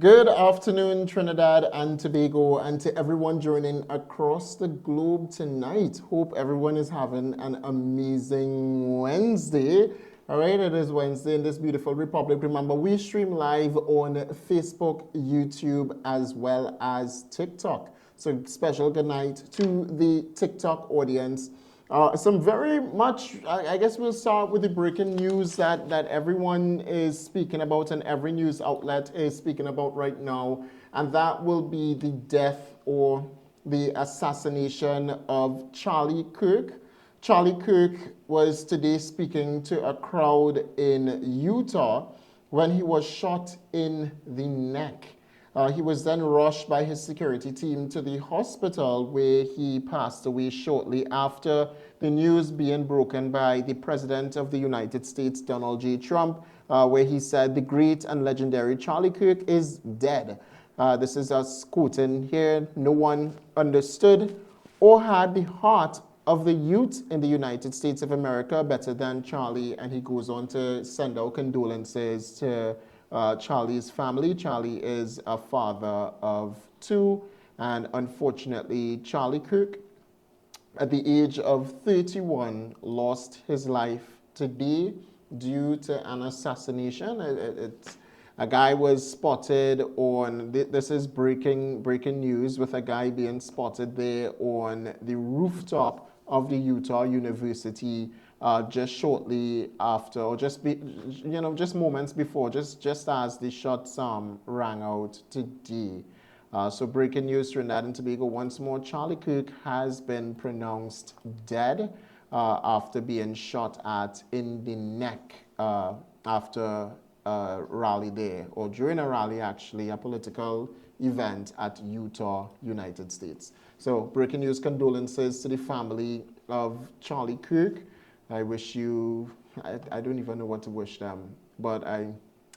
Good afternoon, Trinidad and Tobago, and to everyone joining across the globe tonight. Hope everyone is having an amazing Wednesday. All right, it is Wednesday in this beautiful republic. Remember, we stream live on Facebook, YouTube, as well as TikTok. So, special good night to the TikTok audience. Some very much, I guess we'll start with the breaking news that everyone is speaking about and every news outlet is speaking about right now, and that will be the death or the assassination of Charlie Kirk. Charlie Kirk was today speaking to a crowd in Utah when he was shot in the neck. He was then rushed by his security team to the hospital where he passed away shortly after the news being broken by the President of the United States, Donald J. Trump, where he said the great and legendary Charlie Kirk is dead. This is us quoting here. No one understood or had the heart of the youth in the United States of America better than Charlie, and he goes on to send out condolences to Charlie's family. Charlie is a father of two, and unfortunately, Charlie Kirk, at the age of 31, lost his life today due to an assassination. A guy was spotted on, this is breaking news, with a guy being spotted there on the rooftop of the Utah University just shortly after, or just moments before, just as the shots rang out today. So breaking news, Trinidad and Tobago once more. Charlie Kirk has been pronounced dead after being shot at in the neck after a rally there, or during a rally actually, a political event at Utah, United States. So breaking news, condolences to the family of Charlie Kirk. I wish you, I don't even know what to wish them, but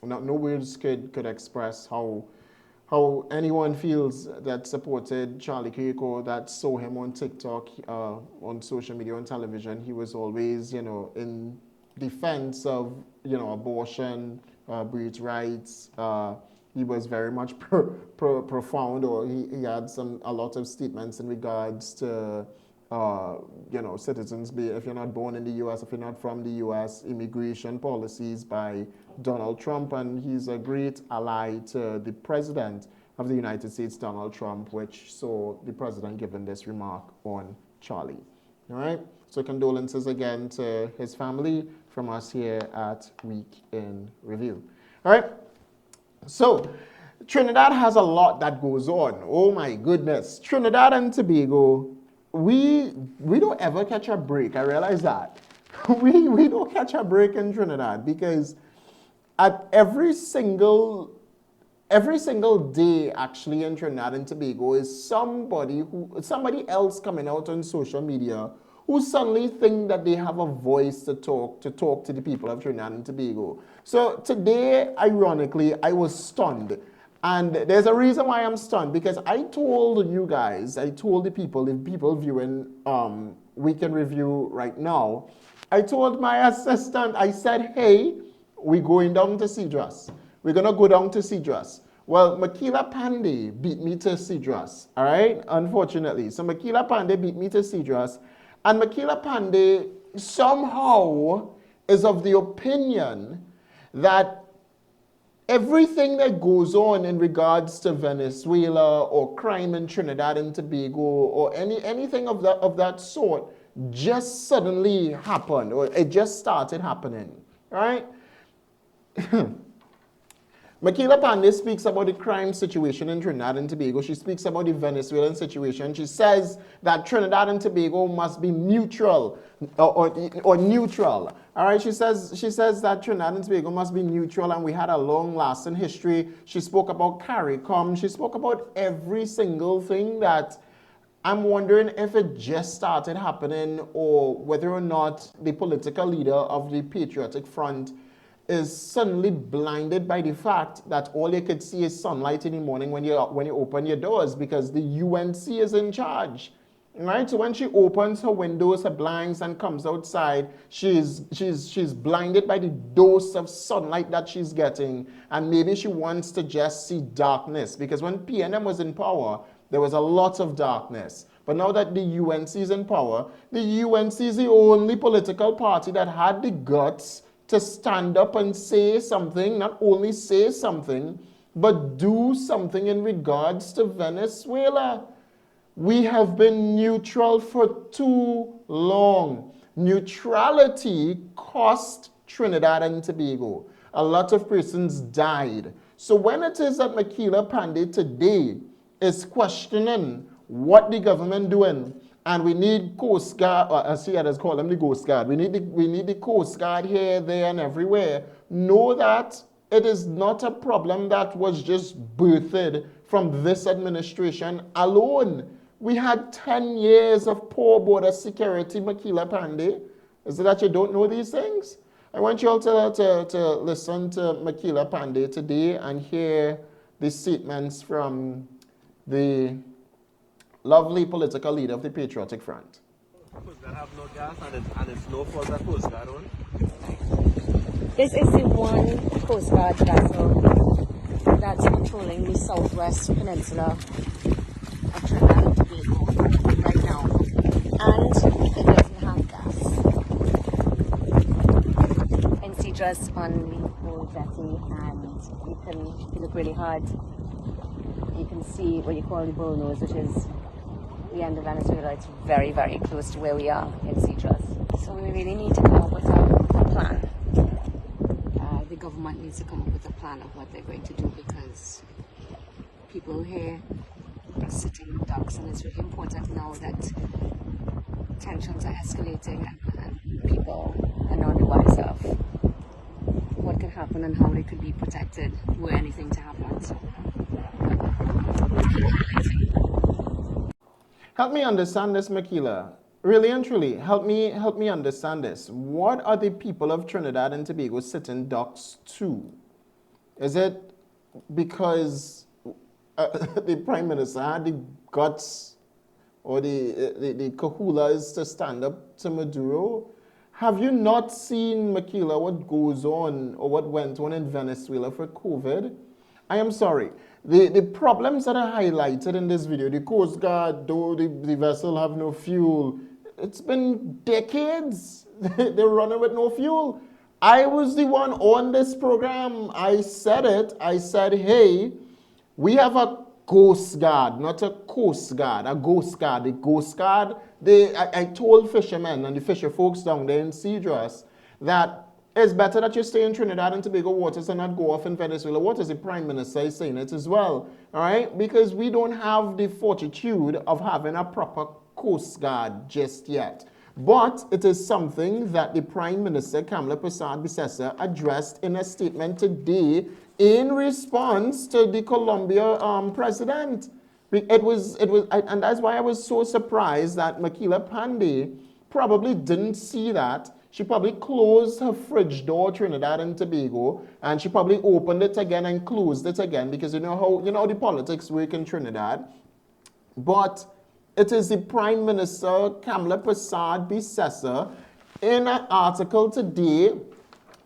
no words could express how anyone feels that supported Charlie Kirk or that saw him on TikTok, on social media, on television. He was always, in defense of, abortion, breeds rights. He was very much profound, or he had a lot of statements in regards to, citizens, if you're not born in the U.S., if you're not from the U.S., immigration policies by Donald Trump, and he's a great ally to the President of the United States, Donald Trump, which saw the President giving this remark on Charlie. All right? So condolences again to his family from us here at Week in Review. All right? So, Trinidad has a lot that goes on. Oh my goodness. Trinidad and Tobago, we don't ever catch a break. I realize that. We don't catch a break in Trinidad because at every single day actually in Trinidad and Tobago is somebody else coming out on social media who suddenly think that they have a voice to talk to the people of Trinidad and Tobago. So today, ironically, I was stunned. And there's a reason why I'm stunned, because I told the people viewing Week in Review right now, I told my assistant, I said, hey, we're going down to Cedras. We're going to go down to Cedras. Well, Makila Pandey beat me to Cedras, all right, unfortunately. So Makila Pandey beat me to Cedras, and Makila Pandey somehow is of the opinion that everything that goes on in regards to Venezuela or crime in Trinidad and Tobago or anything of that sort just suddenly happened, or it just started happening, right? Makila Pandey speaks about the crime situation in Trinidad and Tobago. She speaks about the Venezuelan situation. She says that Trinidad and Tobago must be neutral or neutral. All right, she says that Trinidad and Tobago must be neutral, and we had a long-lasting history. She spoke about CARICOM. She spoke about every single thing that I'm wondering if it just started happening, or whether or not the political leader of the Patriotic Front is suddenly blinded by the fact that all you could see is sunlight in the morning when you open your doors, because the UNC is in charge. Right? So when she opens her windows, her blinds, and comes outside, she's blinded by the dose of sunlight that she's getting, and maybe she wants to just see darkness, because when PNM was in power, there was a lot of darkness. But now that the UNC is in power, the UNC is the only political party that had the guts to stand up and say something, not only say something, but do something in regards to Venezuela. We have been neutral for too long. Neutrality cost Trinidad and Tobago. A lot of persons died. So when it is that Makila Pandey today is questioning what the government doing, and we need Coast Guard, or as others call them the Coast Guard, we need the Coast Guard here, there, and everywhere, know that it is not a problem that was just birthed from this administration alone. We had 10 years of poor border security, Makila Pandey. Is it that you don't know these things? I want you all to listen to Makila Pandey today and hear the statements from the lovely political leader of the Patriotic Front. Coast Guard have no gas and it's no fault that Coast Guard on. This is the one Coast Guard vessel that's patrolling the southwest peninsula of Trinidad and Tobago right now, and it doesn't have gas. And see just on the old jetty, and if you look really hard, you can see what you call the bullnose, which is the end of Venezuela. It's very, very close to where we are in Cedros. So we really need to come up with a plan. The government needs to come up with a plan of what they're going to do, because people here are sitting ducks, and it's really important now that tensions are escalating and people are not the wise of what could happen and how they could be protected were anything to happen. So, help me understand this, Makila. Really and truly, help me understand this. What are the people of Trinidad and Tobago sitting ducks to? Is it because the Prime Minister had the guts or the kahulas to stand up to Maduro? Have you not seen, Makila, what goes on or what went on in Venezuela for COVID? I am sorry. The problems that are highlighted in this video, the Coast Guard, though the vessel have no fuel, it's been decades. They're running with no fuel. I was the one on this program. I said it. I said, hey, we have a Coast Guard, not a Coast Guard, a Ghost Guard. The Ghost Guard, I told fishermen and the fisher folks down there in Cedros that it's better that you stay in Trinidad and Tobago waters and not go off in Venezuela waters. The Prime Minister is saying it as well, all right? Because we don't have the fortitude of having a proper Coast Guard just yet. But it is something that the Prime Minister, Kamala Persad-Bissessar, addressed in a statement today in response to the Colombia president. And that's why I was so surprised that Makila Pandey probably didn't see that. She probably closed her fridge door, Trinidad and Tobago, and she probably opened it again and closed it again, because you know how the politics work in Trinidad. But it is the Prime Minister, Kamala Persad-Bissessar, in an article today.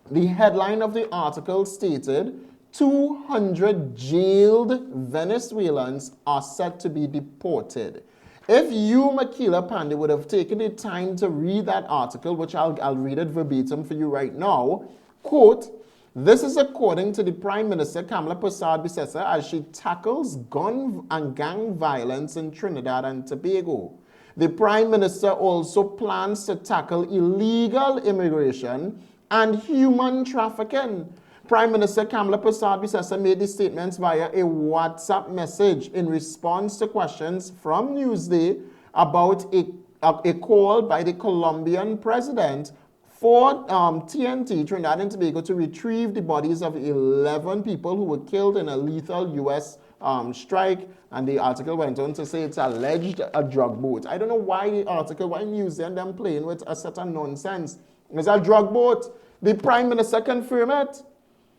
The headline of the article stated, 200 jailed Venezuelans are set to be deported. If you, Makila Pandey, would have taken the time to read that article, which I'll read it verbatim for you right now, quote, this is according to the Prime Minister, Kamala Persad-Bissessar, as she tackles gun and gang violence in Trinidad and Tobago. The Prime Minister also plans to tackle illegal immigration and human trafficking. Prime Minister Kamala Persad-Bissessar made these statements via a WhatsApp message in response to questions from Newsday about a call by the Colombian president for TNT, Trinidad and Tobago, to retrieve the bodies of 11 people who were killed in a lethal U.S. strike. And the article went on to say it's alleged a drug boat. I don't know why Newsday and them playing with a set of nonsense. It's a drug boat. The Prime Minister confirmed it.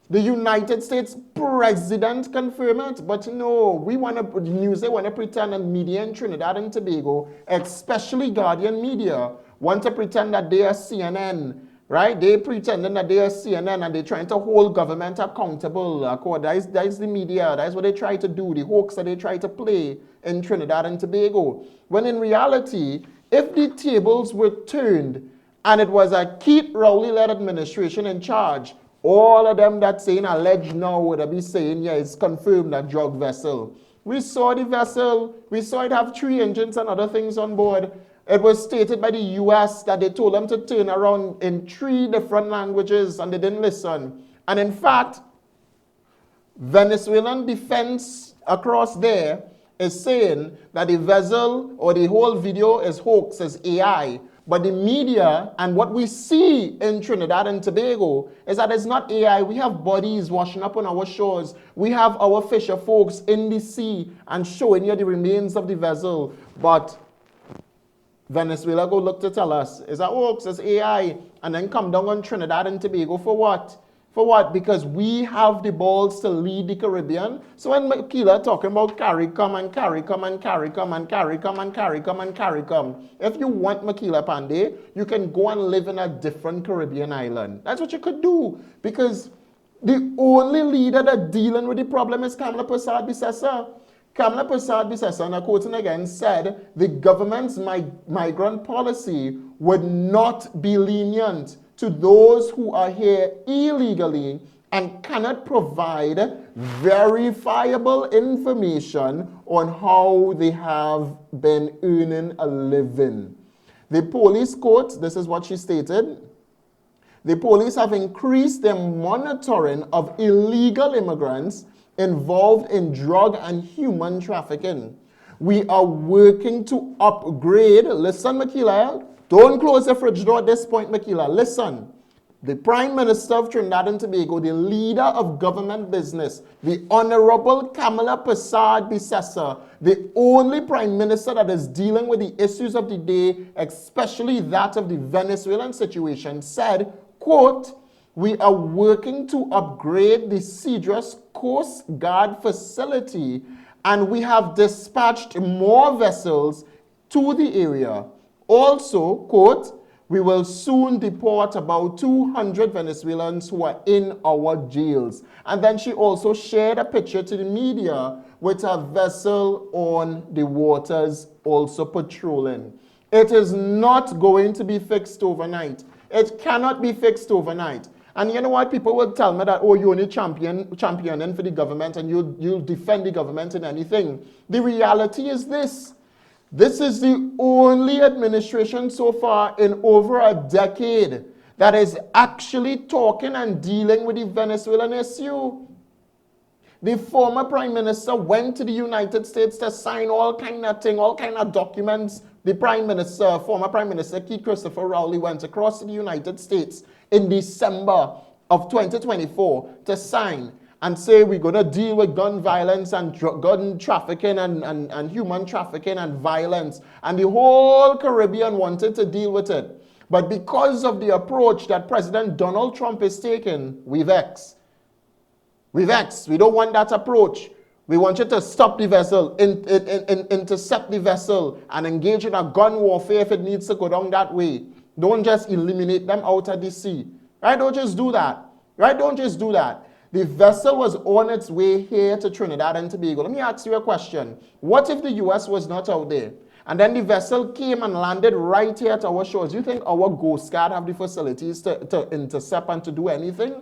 The United States president confirmed it, but no, news they want to pretend, and media in Trinidad and Tobago, especially Guardian media, want to pretend that they are CNN, right? They pretending that they are CNN and they're trying to hold government accountable. That is the media, that's what they try to do, the hoax that they try to play in Trinidad and Tobago. When in reality, if the tables were turned and it was a Keith Rowley-led administration in charge, all of them that saying alleged now would be saying, yeah, it's confirmed that drug vessel. We saw the vessel, we saw it have 3 engines and other things on board. It was stated by the US that they told them to turn around in 3 different languages and they didn't listen. And in fact, Venezuelan defense across there is saying that the vessel or the whole video is hoax, is AI. But the media and what we see in Trinidad and Tobago is that it's not AI. We have bodies washing up on our shores. We have our fisher folks in the sea and showing you the remains of the vessel. But Venezuela go look to tell us, it's a hoax, it's AI, and then come down on Trinidad and Tobago for what? For what? Because we have the balls to lead the Caribbean. So when Makila talking about CARICOM and CARICOM and CARICOM and CARICOM and CARICOM and CARICOM, if you want Makila Pandey, you can go and live in a different Caribbean island. That's what you could do. Because the only leader that dealing with the problem is Kamala Persad-Bissessar. Kamala Persad-Bissessar, and I'm quoting again, said the government's migrant policy would not be lenient to those who are here illegally and cannot provide verifiable information on how they have been earning a living. The police, quote, this is what she stated, the police have increased their monitoring of illegal immigrants involved in drug and human trafficking. We are working to upgrade, listen Makila, don't close the fridge door at this point, Makila. Listen, the Prime Minister of Trinidad and Tobago, the leader of government business, the Honorable Kamala Persad-Bissessar, the only Prime Minister that is dealing with the issues of the day, especially that of the Venezuelan situation, said, quote, we are working to upgrade the Cedros Coast Guard facility and we have dispatched more vessels to the area. Also, quote, we will soon deport about 200 Venezuelans who are in our jails. And then she also shared a picture to the media with a vessel on the waters also patrolling. It is not going to be fixed overnight. It cannot be fixed overnight. And you know what? People will tell me that, oh, you're only championing for the government and you'll defend the government in anything. The reality is this. This is the only administration so far in over a decade that is actually talking and dealing with the Venezuelan issue. The former Prime Minister went to the United States to sign all kind of documents. The former Prime Minister Keith Christopher Rowley went across to the United States in December of 2024 to sign and say we're going to deal with gun violence and gun trafficking and human trafficking and violence. And the whole Caribbean wanted to deal with it. But because of the approach that President Donald Trump is taking, we vex. We vex. We don't want that approach. We want you to stop the vessel, intercept the vessel, and engage in a gun warfare if it needs to go down that way. Don't just eliminate them out of the sea. Right? Don't just do that. Right? Don't just do that. The vessel was on its way here to Trinidad and Tobago. Let me ask you a question. What if the US was not out there? And then the vessel came and landed right here at our shores. Do you think our Coast Guard have the facilities to intercept and to do anything?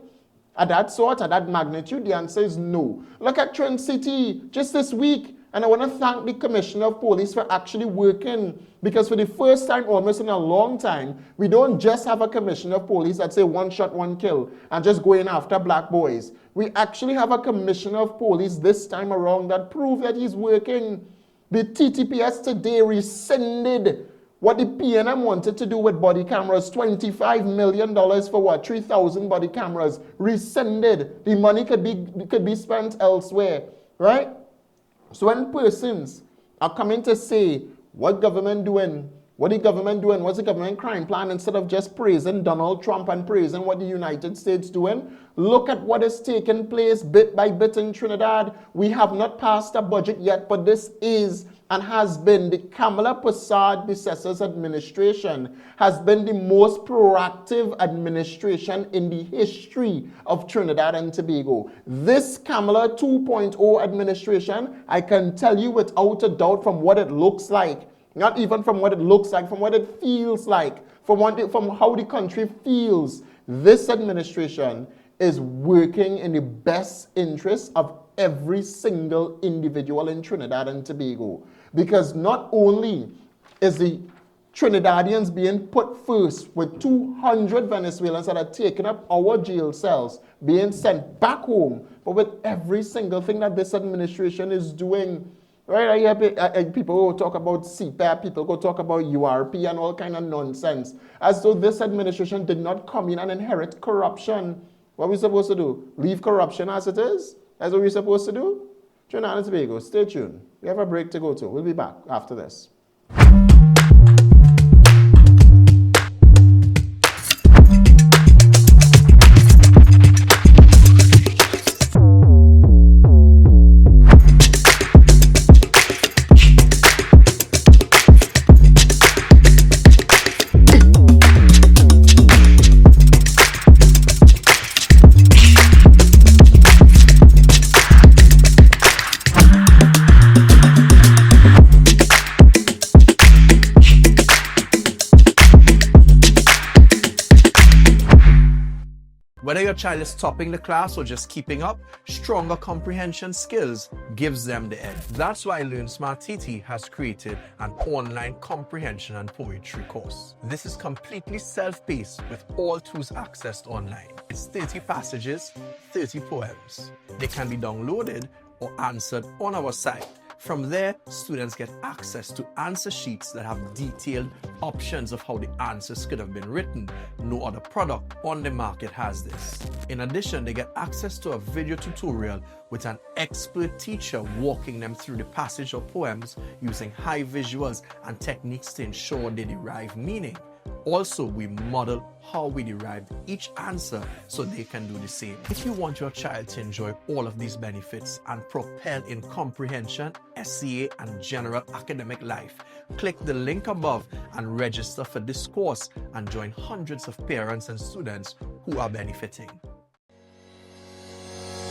At that sort, at that magnitude, the answer is no. Look at Trin City just this week. And I want to thank the Commissioner of Police for actually working, because for the first time almost in a long time, we don't just have a Commissioner of Police that say one shot, one kill, and just going after black boys. We actually have a Commissioner of Police this time around that proved that he's working. The TTPS today rescinded what the PNM wanted to do with body cameras, $25 million for what? 3,000 body cameras. Rescinded. The money could be spent elsewhere, right? So when persons are coming to say, what government doing? What the government doing? What's the government crime plan? Instead of just praising Donald Trump and praising what the United States doing, look at what is taking place bit by bit in Trinidad. We have not passed a budget yet, but this is and has been the Kamala Persad-Bissess's administration has been the most proactive administration in the history of Trinidad and Tobago. This Kamala 2.0 administration, I can tell you without a doubt from what it looks like, not even from what it looks like, from what it feels like, from how the country feels, this administration is working in the best interest of every single individual in Trinidad and Tobago. Because not only is the Trinidadians being put first with 200 Venezuelans that are taking up our jail cells being sent back home, but with every single thing that this administration is doing. Right, I hear people go talk about CPAP, people go talk about URP and all kind of nonsense, as though this administration did not come in and inherit corruption. What are we supposed to do? Leave corruption as it is? That's what we're supposed to do? Trinidad and Tobago, stay tuned. We have a break to go to. We'll be back after this. Whether your child is topping the class or just keeping up, stronger comprehension skills gives them the edge. That's why Learn Smart TT has created an online comprehension and poetry course. This is completely self-paced with all tools accessed online. It's 30 passages, 30 poems. They can be downloaded or answered on our site. From there, students get access to answer sheets that have detailed options of how the answers could have been written. No other product on the market has this. In addition, they get access to a video tutorial with an expert teacher walking them through the passage of poems using high visuals and techniques to ensure they derive meaning. Also, we model how we derived each answer so they can do the same. If you want your child to enjoy all of these benefits and propel in comprehension, SCA, and general academic life, click the link above and register for this course and join hundreds of parents and students who are benefiting.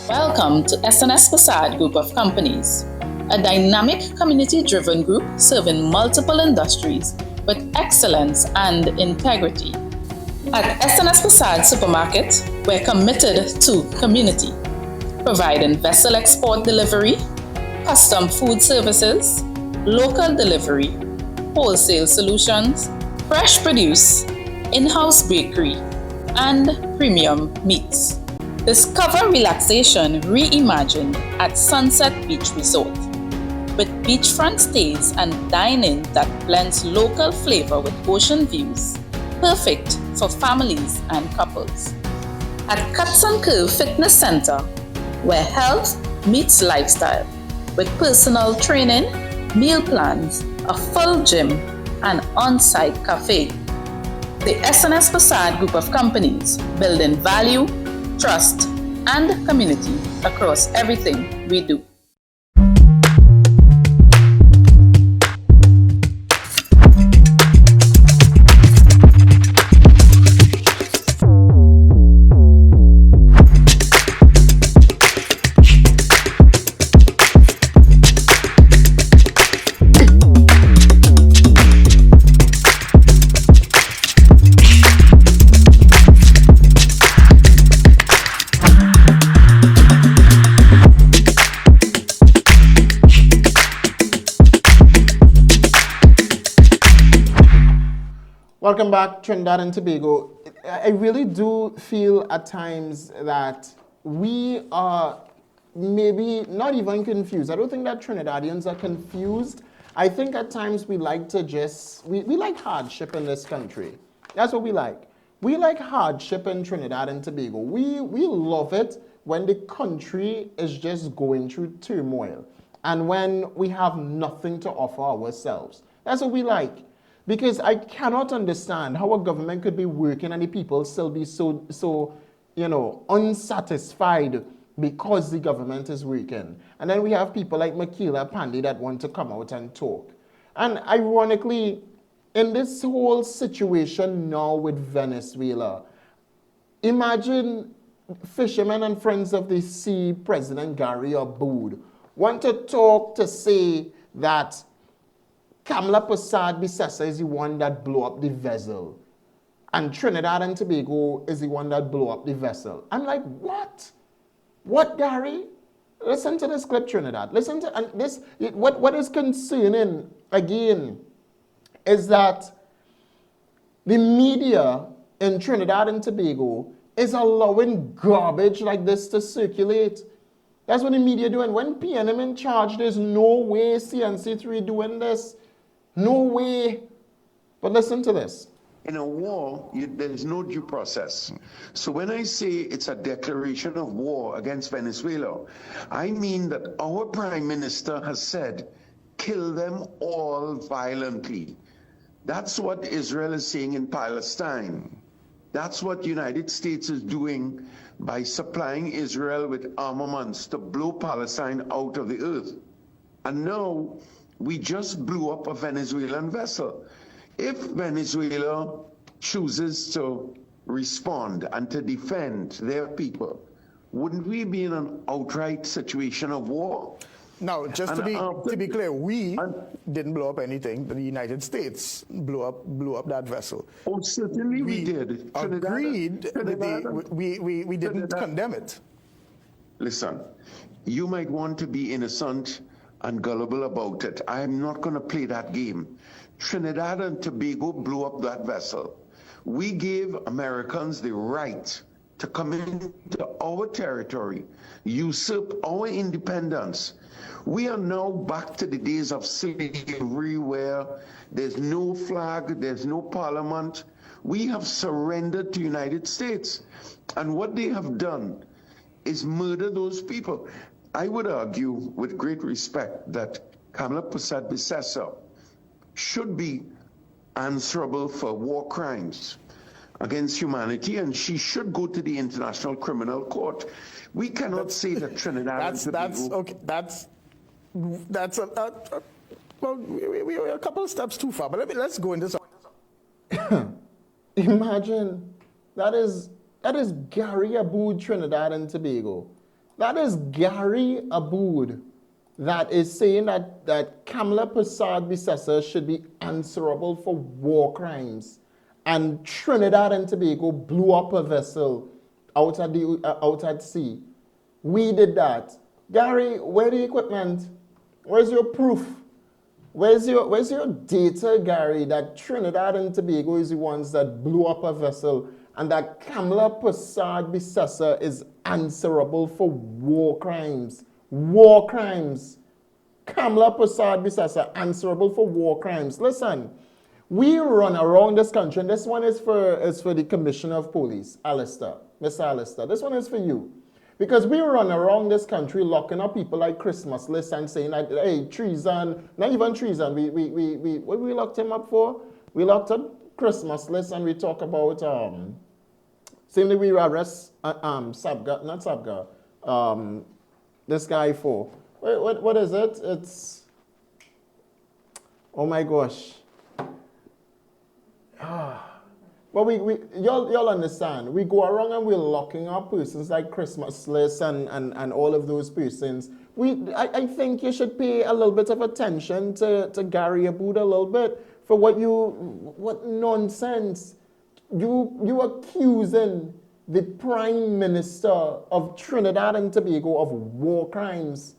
Welcome to SNS Facade Group of Companies, a dynamic community-driven group serving multiple industries with excellence and integrity. At SNS Facade Supermarket, we're committed to community, providing vessel export delivery, custom food services, local delivery, wholesale solutions, fresh produce, in-house bakery, and premium meats. Discover relaxation reimagined at Sunset Beach Resort, with beachfront stays and dining that blends local flavor with ocean views, perfect for families and couples. At Cuts and Curve Fitness Center, where health meets lifestyle, with personal training, meal plans, a full gym, and on-site cafe. The SNS Facade Group of Companies, building value, trust, and community across everything we do. Welcome back, Trinidad and Tobago. I really do feel at times that we are maybe not even confused. I don't think that Trinidadians are confused. I think at times we like to we like hardship in this country. That's what we like. We like hardship in Trinidad and Tobago. We love it when the country is just going through turmoil and when we have nothing to offer ourselves. That's what we like. Because I cannot understand how a government could be working and the people still be so unsatisfied because the government is working. And then we have people like Makila Pandey that want to come out and talk. And ironically, in this whole situation now with Venezuela, imagine Fishermen and Friends of the Sea President Gary Aboud want to talk to say that Kamla Prasad Bissessa is the one that blew up the vessel. And Trinidad and Tobago is the one that blew up the vessel. I'm like, what? What, Gary? Listen to this clip, Trinidad. Listen to and this. What is concerning, again, is that the media in Trinidad and Tobago is allowing garbage like this to circulate. That's what the media doing. When PNM in charge, there's no way CNC3 doing this. No way. But listen to this. In a war, there's no due process. So when I say it's a declaration of war against Venezuela, I mean that our Prime Minister has said, kill them all violently. That's what Israel is saying in Palestine. That's what the United States is doing by supplying Israel with armaments to blow Palestine out of the earth. And now, we just blew up a Venezuelan vessel. If Venezuela chooses to respond and to defend their people, wouldn't we be in an outright situation of war? Now, just to be clear, we didn't blow up anything. The United States blew up that vessel. Oh, certainly we did. Agreed. We didn't condemn it. Listen, you might want to be innocent and gullible about it. I am not going to play that game. Trinidad and Tobago blew up that vessel. We gave Americans the right to come into our territory, usurp our independence. We are now back to the days of slavery where there's no flag, there's no parliament. We have surrendered to the United States. And what they have done is murder those people. I would argue, with great respect, that Kamla Prasad Bissessa should be answerable for war crimes against humanity, and she should go to the International Criminal Court. We cannot say that Trinidad and Tobago... That's well, we're a couple of steps too far, but let's go into something. Imagine, that is Gary Aboud, Trinidad and Tobago. That is Gary Aboud that is saying that Kamla Prasad Bissessa should be answerable for war crimes. And Trinidad and Tobago blew up a vessel out at sea. We did that. Gary, where the equipment? Where's your proof? Where's your data, Gary, that Trinidad and Tobago is the ones that blew up a vessel and that Kamla Prasad Bissessa is answerable for war crimes? War crimes. Kamla Prasad Bissessa answerable for war crimes. Listen, we run around this country, and this one is for the Commissioner of Police, Alistair, Mr. Alistair. This one is for you. Because we run around this country locking up people like Christmas lists and saying like, hey, treason, not even treason. What we locked him up for? We locked up Christmas lists and we talk about, same way we arrest Sabga, not Sabga, this guy for, what is it? It's, oh my gosh. Well, y'all understand. We go around and we're locking up persons like Christmas lists and all of those persons. I think you should pay a little bit of attention to Gary Aboud a little bit for what nonsense. You accusing the Prime Minister of Trinidad and Tobago of war crimes.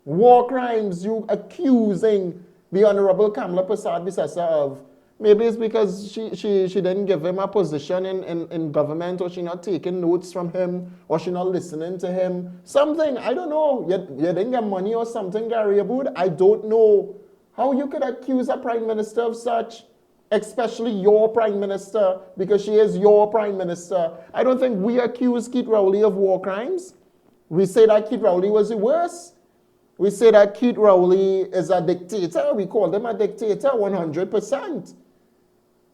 War crimes. You accusing the Honorable Kamla Prasad Bissessa of. Maybe it's because she didn't give him a position in government, or she not taking notes from him, or she not listening to him. Something, I don't know. You didn't get money or something, Gary Aboud. I don't know how you could accuse a Prime Minister of such, especially your Prime Minister, because she is your Prime Minister. I don't think we accuse Keith Rowley of war crimes. We say that Keith Rowley was the worst. We say that Keith Rowley is a dictator. We call him a dictator 100%.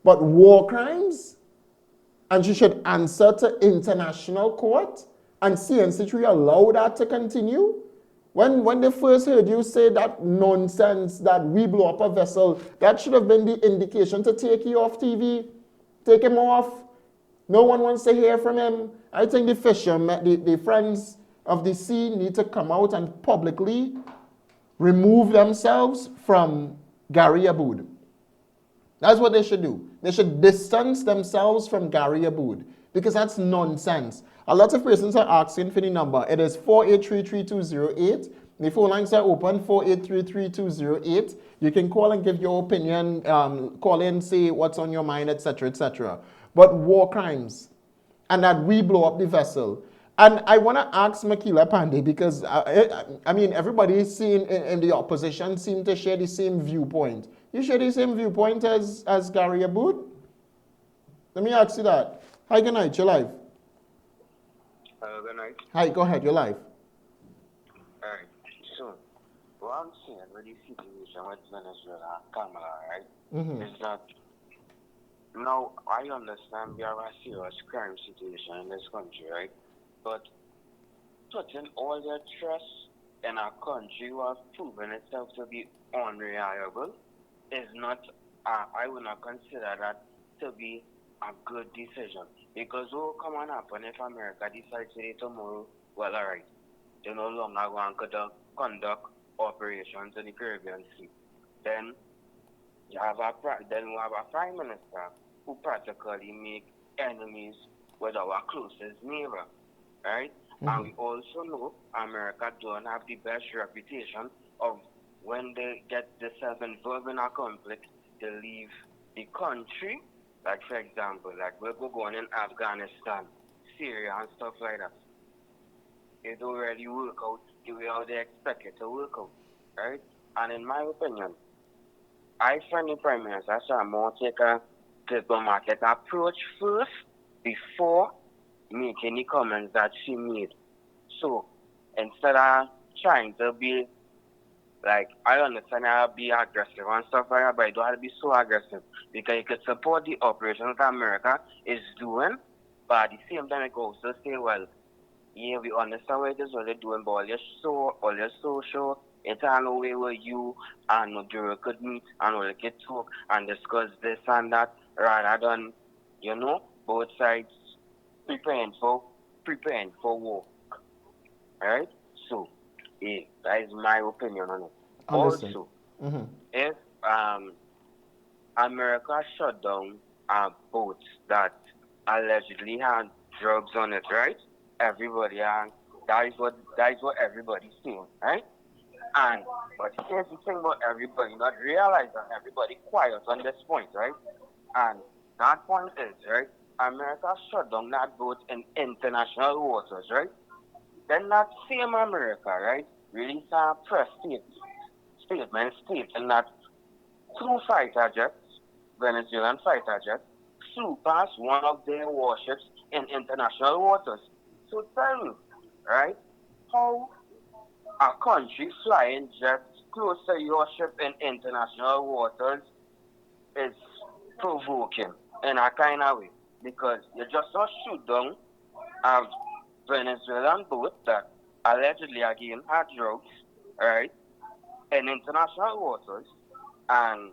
but war crimes, and she should answer to international court, and CNC3 allow that to continue. When they first heard you say that nonsense that we blow up a vessel, that should have been the indication to take you off TV, take him off. No one wants to hear from him. I think the fishermen, the friends of the sea need to come out and publicly remove themselves from Gary Aboud. That's what they should do. They should distance themselves from Gary Aboud because that's nonsense. A lot of persons are asking for the number. It is 4833-3208. The phone lines are open, 4833-3208. You can call and give your opinion, call in, say what's on your mind, etc., etc. But war crimes, and that we blow up the vessel. And I want to ask Makila Pandey because, I mean, everybody seen in the opposition seem to share the same viewpoint. You share the same viewpoint as Gary Aboud? Let me ask you that. Hi, good night, you're live. Hello, good night. Hi, go ahead, you're live. Alright, so what I'm saying with the situation with Venezuela and Kamala, right, is that now I understand we have a serious crime situation in this country, right? But putting all the trust in a country who has proven itself to be unreliable is not, I would not consider that to be a good decision. Because what will come and happen if America decides today, tomorrow, well, alright, they no longer want to conduct operations in the Caribbean Sea. Then we have a prime minister who practically make enemies with our closest neighbor, right? And we also know America don't have the best reputation of when they get themselves involved in a conflict, they leave the country. Like, for example, like we're going in Afghanistan, Syria, and stuff like that. It don't really work out the way how they expect it to work out, right? And in my opinion, I find the Prime Minister should more take a diplomatic approach first before making the comments that she made. So, instead of trying to be, like, I understand I'll be aggressive and stuff like that, but I don't have to be so aggressive because you could support the operations that America is doing, but at the same time, it could also say, well, yeah, we understand what it is, what they're doing, but all your social, it's no way where you and Nigeria could meet and all get talk and discuss this and that rather than, you know, both sides preparing for war. Alright? So, yeah, that is my opinion on it. Understood. Also, if America shut down boats that allegedly had drugs on it, right? Everybody, that is what everybody's saying, right? But here's the thing about everybody not realizing, everybody quiet on this point, right? And that point is, right, America shut down that boat in international waters, right? Then that same America, right, released a press statement stating that two fighter jets, Venezuelan fighter jets, flew past one of their warships in international waters. So tell me, right, how a country flying jets close to your ship in international waters is provoking in a kind of way. Because you just not shoot down a Venezuelan boat that allegedly again had drugs, right, in international waters, and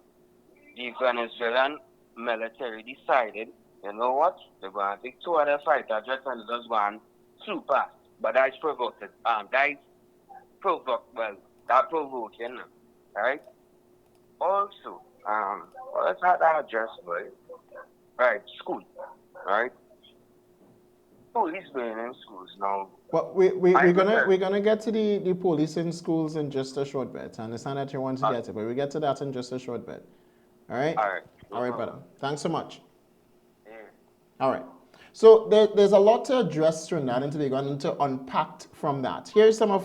the Venezuelan military decided, you know what, they're going to take two other fighter jets and just one flew past. But that is provoking. That provoking, right? Also, let's have that address, right? School, right? Police being in schools now. Well, we're gonna get to the police in schools in just a short bit. I understand that you want to get to, but we get to that in just a short bit. All right. All right. All right, brother. Thanks so much. Yeah. All right. So there's a lot to address Trinidad and Tobago and to unpack from that. Here's some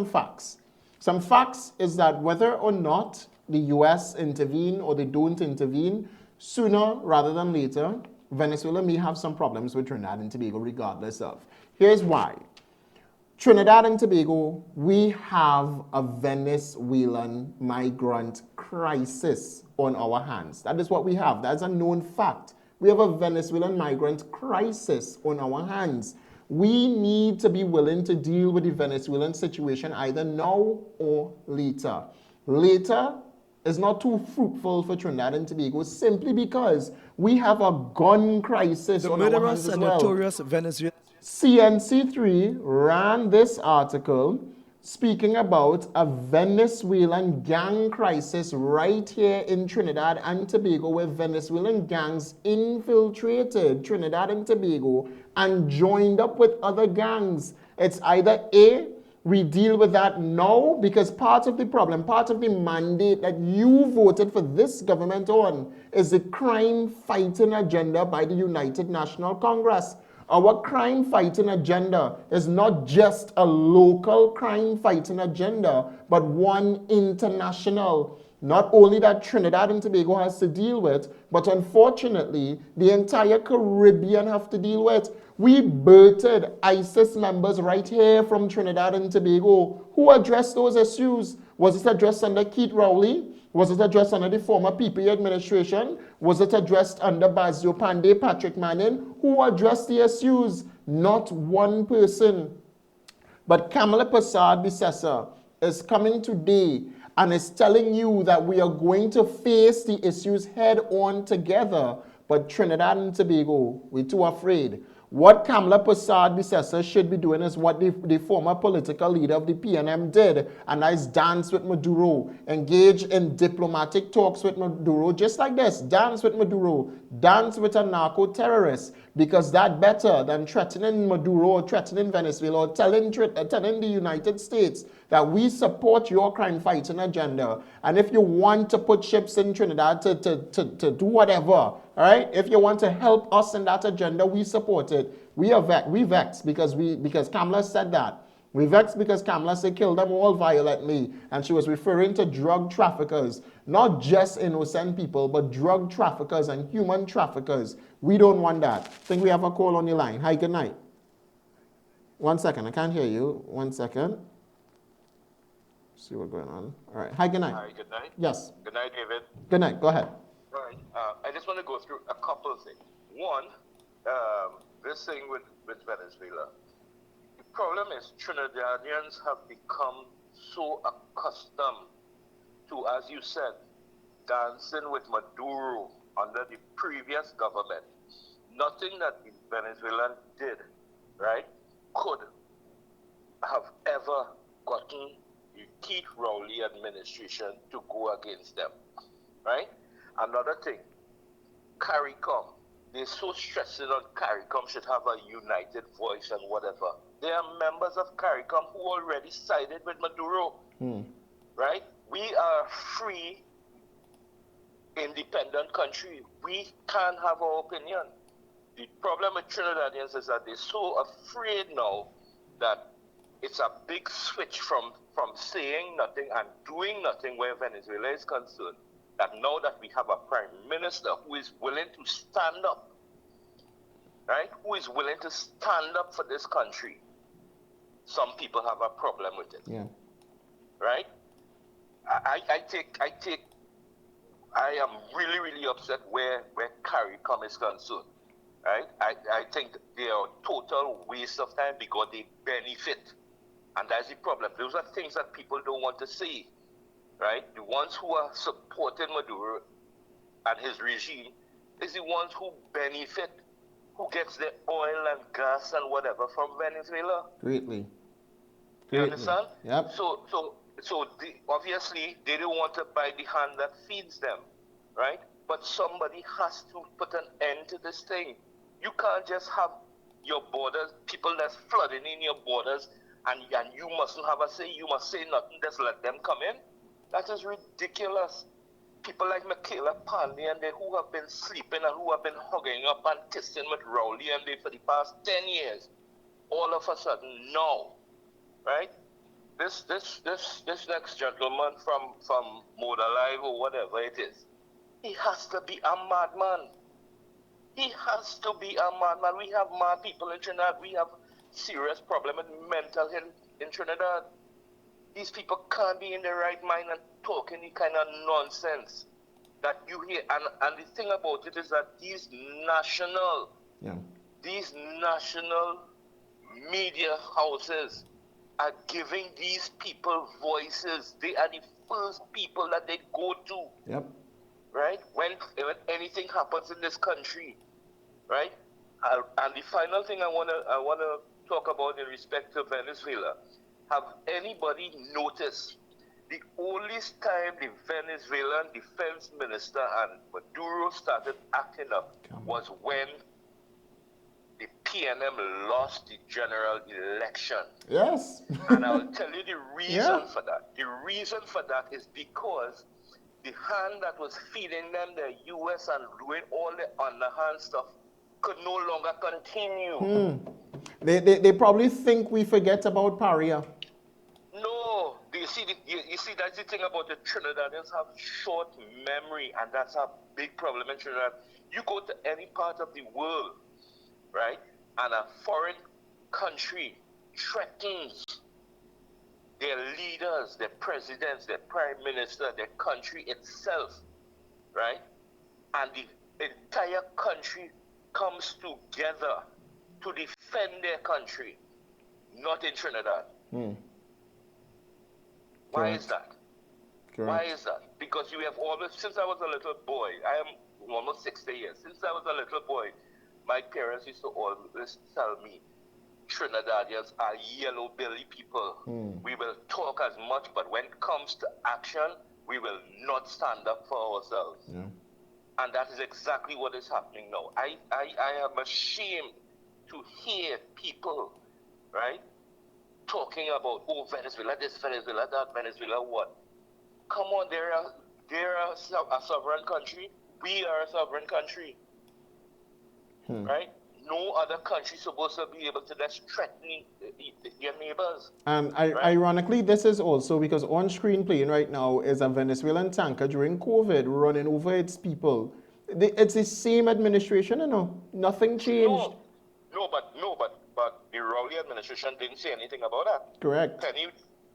facts. Some facts is that whether or not the U.S. intervene or they don't intervene, sooner rather than later, Venezuela may have some problems with Trinidad and Tobago regardless of. Here's why. Trinidad and Tobago, we have a Venezuelan migrant crisis on our hands. That is what we have. That's a known fact. We have a Venezuelan migrant crisis on our hands. We need to be willing to deal with the Venezuelan situation either now or later. Later is not too fruitful for Trinidad and Tobago simply because we have a gun crisis The on our murderous hands as and well. notorious Venezuelan. CNC3 ran this article speaking about a Venezuelan gang crisis right here in Trinidad and Tobago, where Venezuelan gangs infiltrated Trinidad and Tobago and joined up with other gangs. It's either A, we deal with that now, because part of the problem, part of the mandate that you voted for this government on is the crime fighting agenda by the United National Congress. Our crime fighting agenda is not just a local crime fighting agenda, but one international. Not only that Trinidad and Tobago has to deal with, but unfortunately, the entire Caribbean have to deal with. We birthed ISIS members right here from Trinidad and Tobago. Who addressed those issues? Was it addressed under Keith Rowley? Was it addressed under the former PPA administration? Was it addressed under Basio Pandey, Patrick Manning? Who addressed the issues? Not one person. But Kamala Persad-Bissessar is coming today and is telling you that we are going to face the issues head on together. But Trinidad and Tobago, we're too afraid. What Kamala Persad-Bissessar should be doing is what the former political leader of the PNM did, and that is dance with Maduro, engage in diplomatic talks with Maduro, just like this, dance with Maduro, dance with a narco-terrorist, because that better than threatening Maduro or threatening Venezuela or telling the United States that we support your crime-fighting agenda. And if you want to put ships in Trinidad to do whatever, all right? If you want to help us in that agenda, we support it. We vexed because Kamala said that. We vexed because Kamala said kill them all violently, and she was referring to drug traffickers, not just innocent people, but drug traffickers and human traffickers. We don't want that. I think we have a call on the line. Hi, good night. 1 second, I can't hear you. 1 second. See what's going on. All right. Hi, good night. Hi, good night. Yes. Good night, David. Good night. Go ahead. Right. I just want to go through a couple of things. One, this thing with Venezuela. The problem is Trinidadians have become so accustomed to, as you said, dancing with Maduro under the previous government. Nothing that the Venezuelan did, right, could have ever gotten the Keith Rowley administration to go against them, right? Another thing, CARICOM. They're so stressing on CARICOM should have a united voice and whatever. There are members of CARICOM who already sided with Maduro, right? We are a free, independent country. We can have our opinion. The problem with Trinidadians is that they're so afraid now that it's a big switch from saying nothing and doing nothing where Venezuela is concerned. That now that we have a prime minister who is willing to stand up, right? Who is willing to stand up for this country, some people have a problem with it. Yeah. Right? I am really, really upset where CARICOM is concerned. Right? I think they are a total waste of time because they benefit. And that's the problem. Those are things that people don't want to see. Right? The ones who are supporting Maduro and his regime is the ones who benefit, who gets the oil and gas and whatever from Venezuela. Greatly. You understand? Yep. So obviously they don't want to buy the hand that feeds them, right? But somebody has to put an end to this thing. You can't just have your borders, people that's flooding in your borders, and you mustn't have a say. You must say nothing. Just let them come in. That is ridiculous. People like Michaela Pandey and they who have been sleeping and who have been hugging up and kissing with Rowley and they for the past 10 years, all of a sudden, no, right? This next gentleman from Moda Live or whatever it is, he has to be a madman. He has to be a madman. We have mad people in Trinidad. We have serious problem with mental health in Trinidad. These people can't be in their right mind and talking the kind of nonsense that you hear. And the thing about it is that these national media houses are giving these people voices. They are the first people that they go to. Yep. Right? When anything happens in this country, right? And the final thing I wanna talk about in respect to Venezuela. Have anybody noticed the only time the Venezuelan defense minister and Maduro started acting up was when the PNM lost the general election. Yes. And I'll tell you the reason for that. The reason for that is because the hand that was feeding them the US and doing all the underhand stuff could no longer continue. They probably think we forget about Paria. No, you see, that's the thing about the Trinidadians have short memory, and that's a big problem in Trinidad. You go to any part of the world, right, and a foreign country threatens their leaders, their presidents, their prime minister, their country itself, right, and the entire country comes together to defend their country, not in Trinidad. Why is that? Why is that? Because you have always, since I was a little boy, I am almost 60 years, since I was a little boy, my parents used to always tell me, Trinidadians are yellow belly people. We will talk as much, but when it comes to action, we will not stand up for ourselves. And that is exactly what is happening now. I am ashamed to hear people, right, talking about, oh, Venezuela this, Venezuela that, Venezuela what. Come on, they're a sovereign country. We are a sovereign country. Right? No other country is supposed to be able to just threaten their neighbors. And ironically, this is also because on screen playing right now is a Venezuelan tanker during COVID running over its people. It's the same administration, you know. Nothing changed. No, but the Rowley administration didn't say anything about that. Correct.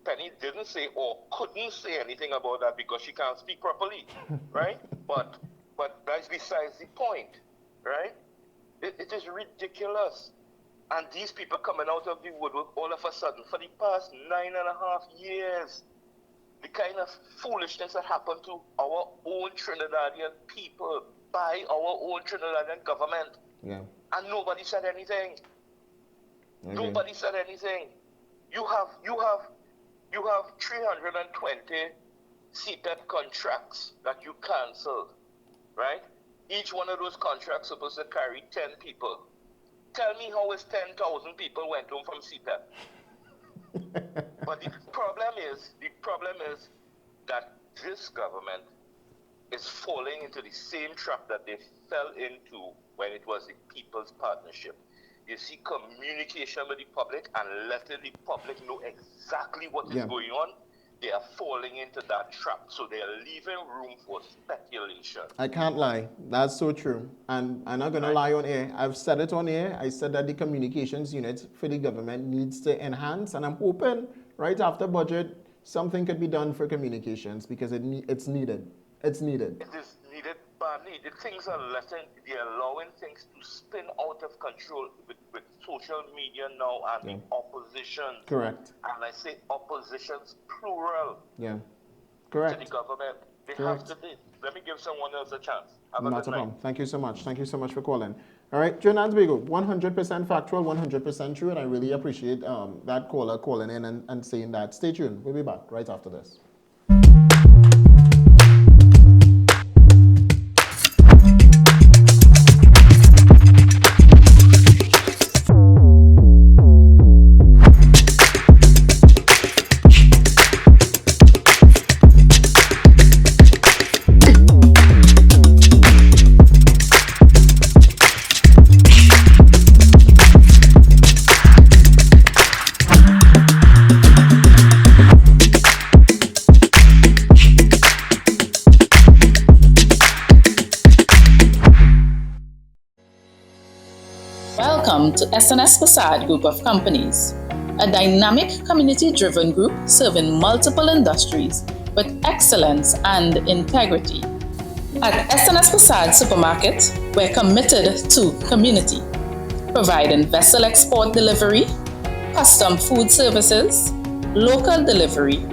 Penny didn't say or couldn't say anything about that because she can't speak properly, right? But that's besides the point, right? It is ridiculous. And these people coming out of the woodwork all of a sudden for the past 9.5 years, the kind of foolishness that happened to our own Trinidadian people by our own Trinidadian government. And nobody said anything. Nobody said anything. You have 320 CPEP contracts that you canceled, right? Each one of those contracts supposed to carry 10 people. Tell me how is 10,000 people went home from CPEP. But the problem is that this government is falling into the same trap that they fell into when it was the People's Partnership. You see, communication with the public and letting the public know exactly what is going on, they are falling into that trap. So they are leaving room for speculation. I can't lie. That's so true. And I'm not going to lie on air. I've said it on air. I said that the communications unit for the government needs to enhance. And I'm hoping right after budget, something could be done for communications because it's needed. It's needed. It is needed badly. The things they're allowing things to spin out of control with social media now and the opposition. Correct. And I say oppositions plural. Correct. To the government. They Correct. have to be. Let me give someone else a chance. Have Not a a good night. problem. Thank you so much. Thank you so much for calling. All right, Trinidad and Tobago, 100% factual, 100% true, and I really appreciate that caller calling in and saying that. Stay tuned. We'll be back right after this. SNS Facade Group of Companies, a dynamic community-driven group serving multiple industries with excellence and integrity. At SNS Facade Supermarket, we're committed to community, providing vessel export delivery, custom food services, local delivery,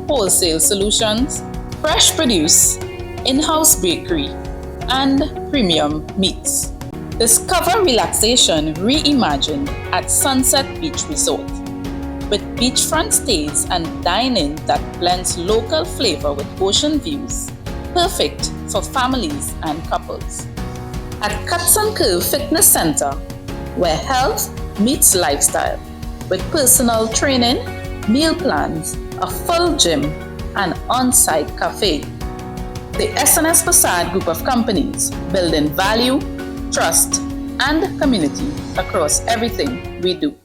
wholesale solutions, fresh produce, in-house bakery, and premium meats. Discover relaxation reimagined at Sunset Beach Resort, with beachfront stays and dining that blends local flavor with ocean views, perfect for families and couples. At Cuts and Curve Fitness Center, where health meets lifestyle, with personal training, meal plans, a full gym, and on-site cafe. The SNS Facade Group of Companies, building value, trust, and community across everything we do.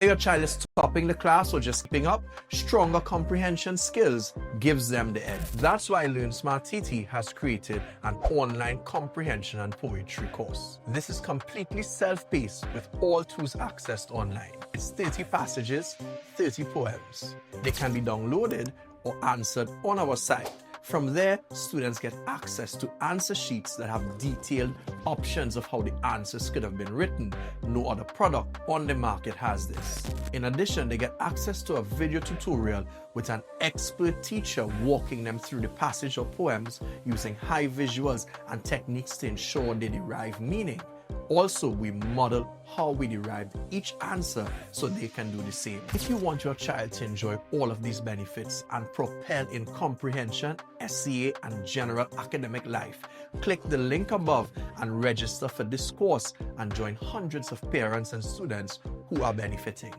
Your child is topping the class or just keeping up, stronger comprehension skills gives them the edge. That's why Learn Smart TT has created an online comprehension and poetry course. This is completely self-paced with all tools accessed online. It's 30 passages, 30 poems. They can be downloaded or answered on our site. From there, students get access to answer sheets that have detailed options of how the answers could have been written. No other product on the market has this. In addition, they get access to a video tutorial with an expert teacher walking them through the passage or poems using high visuals and techniques to ensure they derive meaning. Also, we model how we derived each answer so they can do the same. If you want your child to enjoy all of these benefits and propel in comprehension, SCA, and general academic life, click the link above and register for this course and join hundreds of parents and students who are benefiting.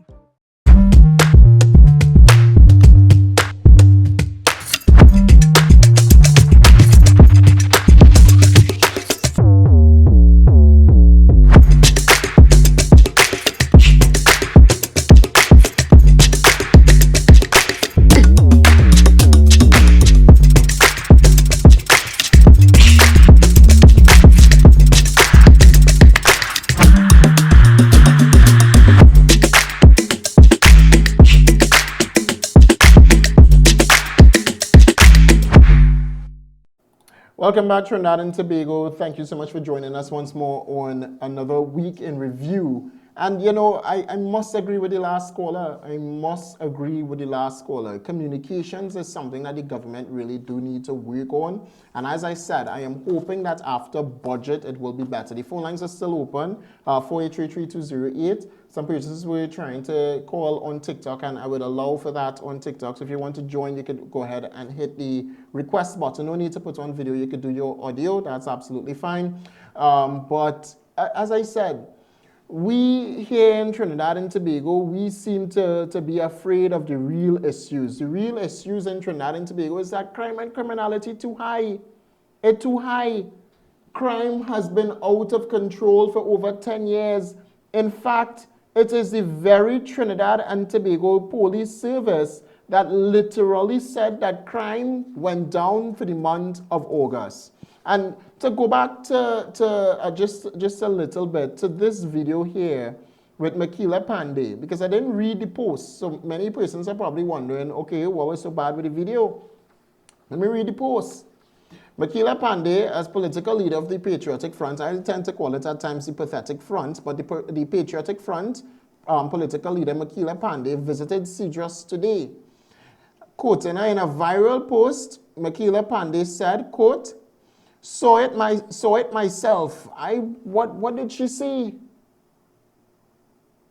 Welcome back, Trinidad and Tobago. Thank you so much for joining us once more on another week in review. And you know, I must agree with the last caller. Communications is something that the government really do need to work on. And as I said, I am hoping that after budget, it will be better. The phone lines are still open, 4833-208. Some persons were trying to call on TikTok, and I would allow for that on TikTok. So if you want to join, you could go ahead and hit the request button. No need to put on video. You could do your audio. That's absolutely fine. But as I said, we here in Trinidad and Tobago, we seem to be afraid of the real issues. The real issues in Trinidad and Tobago is that crime and criminality too high. It's too high. Crime has been out of control for over 10 years. In fact, it is the very Trinidad and Tobago Police Service that literally said that crime went down for the month of August. And to go back to just a little bit to this video here with Makila Pandey, because I didn't read the post, so many persons are probably wondering, okay, what was so bad with the video? Let me read the post. Makila Pandey, as political leader of the Patriotic Front, I tend to call it at times the Pathetic Front, but the Patriotic Front political leader Makila Pandey visited Cedros today. Quote, in a viral post, Makila Pandey said, quote, saw it myself. What did she see?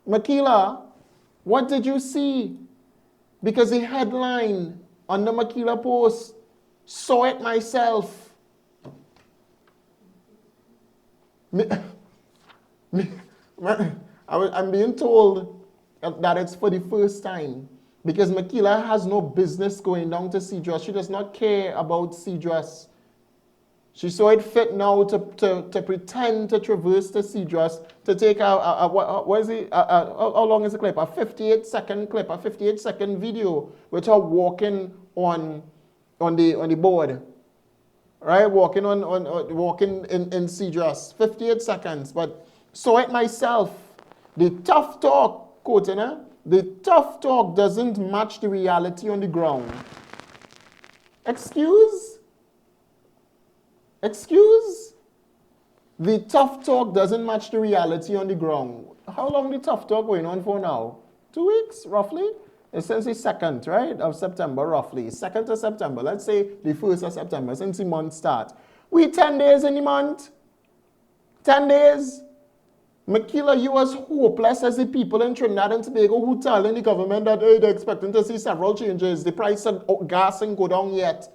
Makila, what did you see? Because the headline on the Makila post, saw it myself. I'm being told that it's for the first time because Makila has no business going down to Cedros. She does not care about Cedros. She saw it fit now to pretend to traverse the Cedros to take how long is the clip? A 58-second clip, a 58-second video with her walking on the board, right? Walking walking in Cedros, 58 seconds. But saw it myself. The tough talk, quoting her, the tough talk doesn't match the reality on the ground. Excuse? Excuse? The tough talk doesn't match the reality on the ground. How long the tough talk going on for now? 2 weeks, roughly? It's since the 2nd, right, of September, roughly. 2nd of September. Let's say the 1st of September, since the month start. We 10 days in the month. 10 days. Makila, you as hopeless as the people in Trinidad and Tobago who telling the government that hey, they're expecting to see several changes. The price of gas ain't go down yet.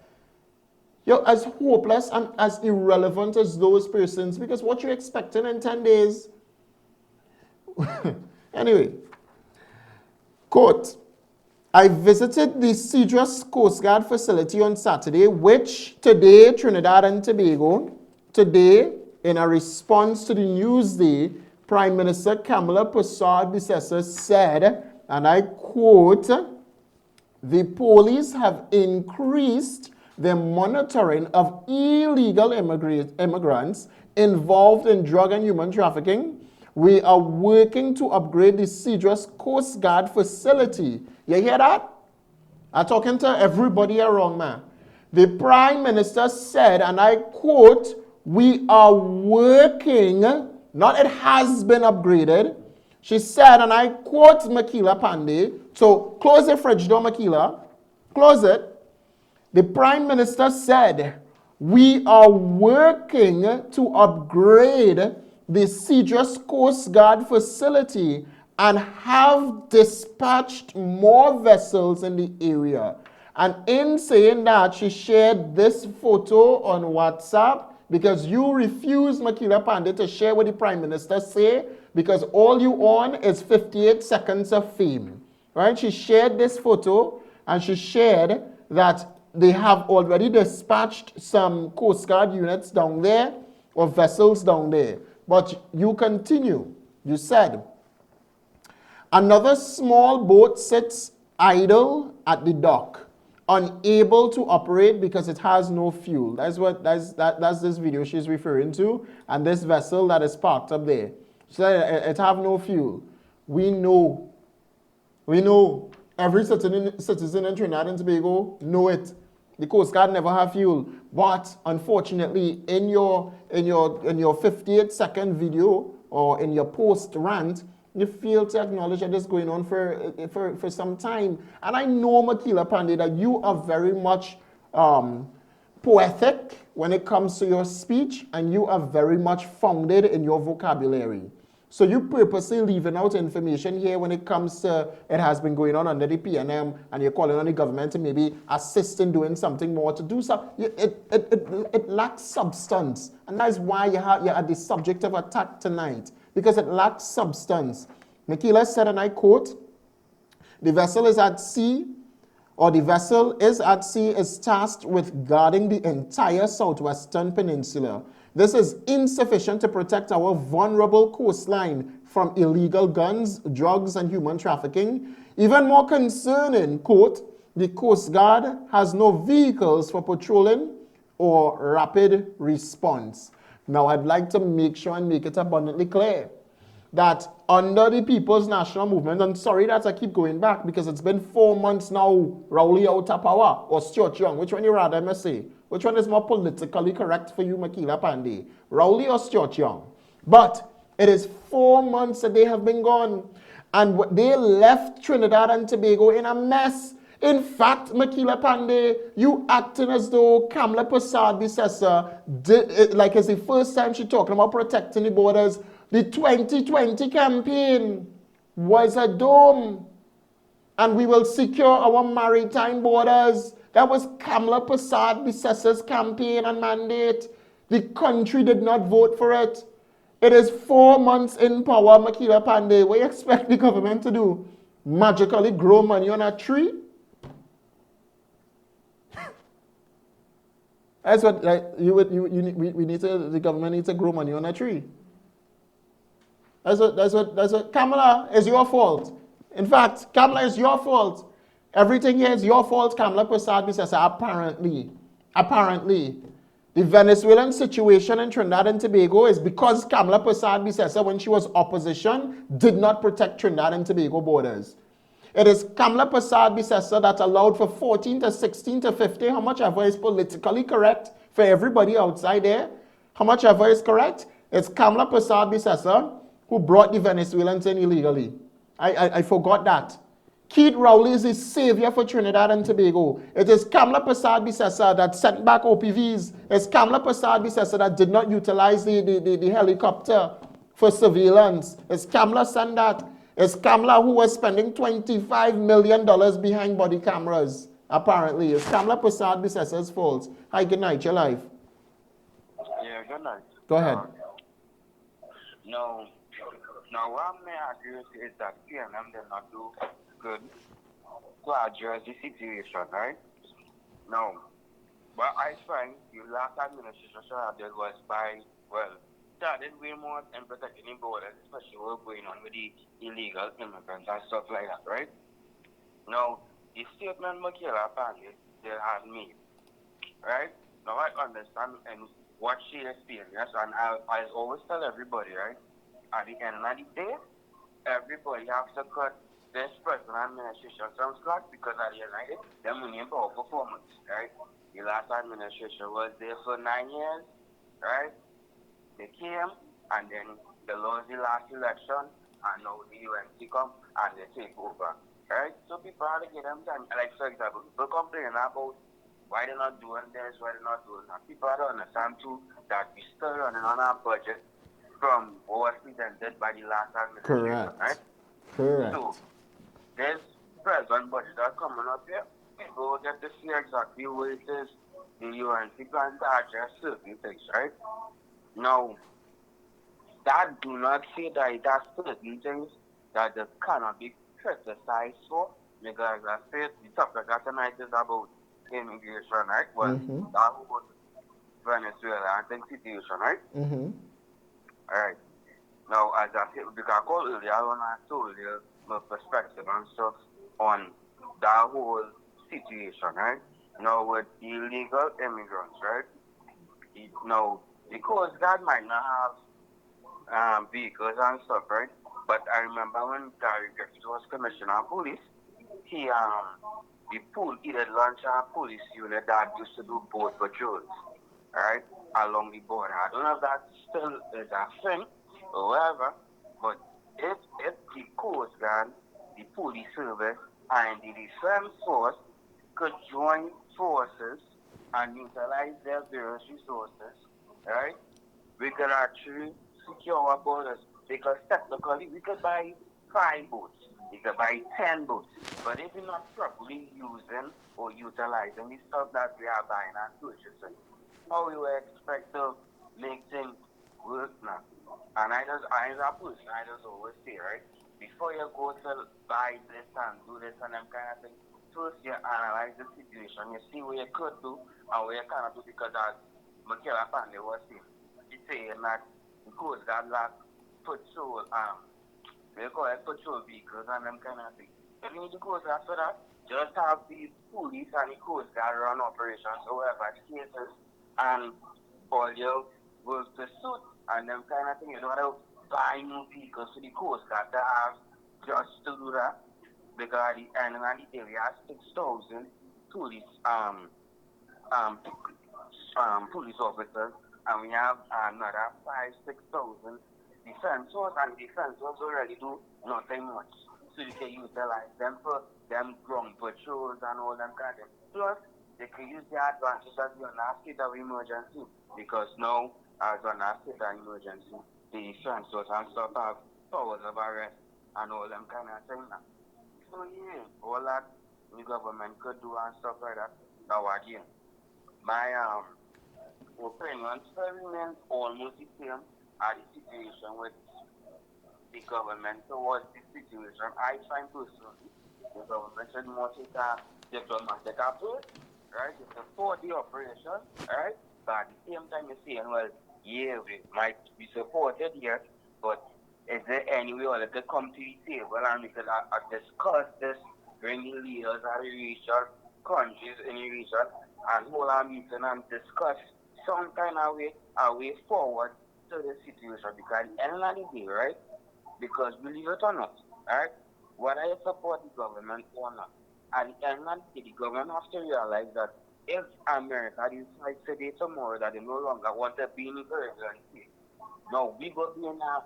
You're as hopeless and as irrelevant as those persons because what you're expecting in 10 days. Anyway, quote, I visited the Cedrus Coast Guard facility on Saturday, which today, Trinidad and Tobago, today, in a response to the Newsday, Prime Minister Kamala Persad-Bissessar said, and I quote, the police have increased their monitoring of illegal immigrants involved in drug and human trafficking. We are working to upgrade the Cedrus Coast Guard facility. You hear that? I'm talking to everybody around, man. The Prime Minister said, and I quote, we are working, not it has been upgraded. She said, and I quote Makila Pandey, so close the fridge door, Makila. Close it. The Prime Minister said, we are working to upgrade the Cedrus Coast Guard facility and have dispatched more vessels in the area. And in saying that, she shared this photo on WhatsApp because you refused, Makila Pandey, to share what the Prime Minister say because all you on is 58 seconds of fame. Right? She shared this photo and she shared that they have already dispatched some Coast Guard units down there or vessels down there. But you continue. You said, another small boat sits idle at the dock, unable to operate because it has no fuel. That's this video she's referring to, and this vessel that is parked up there. She said it have no fuel. We know. Every citizen in Trinidad and Tobago know it. The Coast Guard never have fuel. But unfortunately, in your 58-second video or in your post rant, you fail to acknowledge that this is going on for some time. And I know, Makila Pandey, that you are very much poetic when it comes to your speech, and you are very much founded in your vocabulary. So you purposely leaving out information here when it comes to it has been going on under the PNM, and you're calling on the government to maybe assist in doing something more to do something. It lacks substance, and that's why you're at the subject of attack tonight, because it lacks substance. Makila said, and I quote, the vessel is at sea, is tasked with guarding the entire southwestern peninsula. This is insufficient to protect our vulnerable coastline from illegal guns, drugs, and human trafficking. Even more concerning, quote, the Coast Guard has no vehicles for patrolling or rapid response. Now, I'd like to make sure and make it abundantly clear that under the People's National Movement, and sorry that I keep going back because it's been 4 months now, Rowley out of power, or Stuart Young, which one you rather me say? Which one is more politically correct for you, Makila Pandey? Rowley or Stuart Young? But it is 4 months that they have been gone, and they left Trinidad and Tobago in a mess. In fact, Makila Pandey, you acting as though Kamala Persad-Bissessar did, like it's the first time she's talking about protecting the borders. The 2020 campaign was a dome, and we will secure our maritime borders. That was Kamala Persad-Bissessar's campaign and mandate. The country did not vote for it. It is 4 months in power, Makila Pandey. What do you expect the government to do? Magically grow money on a tree? That's what the government needs to grow money on a tree. That's what Kamala, is your fault. In fact, Kamala is your fault. Everything here is your fault, Kamala Persad-Bissessar, apparently. The Venezuelan situation in Trinidad and Tobago is because Kamala Persad-Bissessar, when she was opposition, did not protect Trinidad and Tobago borders. It is Kamala Persad-Bissessar that allowed for 14 to 16 to 50, how much ever is politically correct for everybody outside there, how much ever is correct. It's Kamala Persad-Bissessar who brought the Venezuelans in illegally. I forgot that. Keith Rowley is the savior for Trinidad and Tobago. It is Kamala Persad-Bissessar that sent back OPVs. It's Kamala Persad-Bissessar that did not utilize the helicopter for surveillance. It's Kamala sent that. It's Kamala who was spending $25 million behind body cameras, apparently. It's Kamala Persad-Bissessar's fault. Hi, good night, your life. Yeah, good night. Go ahead. No. Now, what may I agree with is that PNM did not do good to address the situation, right? No. But I find the last administration did was started way more in protecting the borders, especially what's going on with the illegal immigrants and stuff like that, right? Now, the statement Michaela Pandey had made, right? Now, I understand and what she experienced, and I always tell everybody, right? At the end of the day, everybody has to cut this present administration some slack because at the end of the day, they're winning for performance, right? The last administration was there for 9 years, right? They came and then they lost the last election and now the UNC come and they take over, right? So people have to get them time. Like, for example, people complaining about why they're not doing this, why they're not doing that. People have to understand too that we still running on our budget from what was presented by the last administration, right? Correct. So, this present budget that's coming up here, people will get to see exactly where it is the UNC plan to address certain things, right? Now, that do not say that it has certain things that they cannot be criticized for, because I said the topic tonight is about immigration, right? Well, that whole Venezuela and situation, right? Alright. Now, as I said, because I called earlier, I told you my perspective and stuff on that whole situation, right? Now, with illegal immigrants, right? Now, the Coast Guard might not have vehicles and stuff, right? But I remember when Gary Griffith was commissioner of police, he did launch a police unit that used to do boat patrols, right, along the border. I don't know if that still is a thing or whatever, but if the Coast Guard, the police service, and the defense force could join forces and utilize their various resources, right, we could actually secure our borders, because technically we could buy 5 boats, we could buy 10 boats, but if we're not properly using or utilizing the stuff that we are buying and purchasing, how we will expect to make things work now? And I just always say, right, before you go to buy this and do this and them kind of thing, first you analyze the situation, you see what you could do and what you cannot do, because as Michaela Pandey was saying, he's saying that the Coast Guard lack patrol, they call it patrol vehicles and them kind of thing. If you need the Coast Guard for that, just have the police and the Coast Guard run operations, however the cases, and all your work to suit and them kind of thing. You don't have to buy new vehicles for the Coast Guard to have just to do that, because at the end of the day we have 6,000 police police officers, and we have another 5,000-6,000 defense force, and defense force already do nothing much. So you can utilize them for them ground patrols and all them kind of things. Plus, they can use the advantage that we're in a state of emergency, because now, as on a state of emergency, the defense force and stuff have powers of arrest and all them kind of things. So yeah, all that the government could do and stuff like that. Now again, my opinion still remains almost the same as the situation with the government towards this situation. I find personally the government should more take a diplomatic approach, right? To support the operation, right? But at the same time you're saying, well, yeah, we might be supported here, but is there any way that they come to the table and we could discuss this, bring the leaders of the region, countries in the region, and hold a meeting and discuss some kind of way, a way forward to the situation, because at the end of the day, right? Because believe it or not, right? Whether you support the government or not, at the end of the day, the government has to realize that if America decides today, tomorrow, that they no longer want to be in the Caribbean state, now we go be in a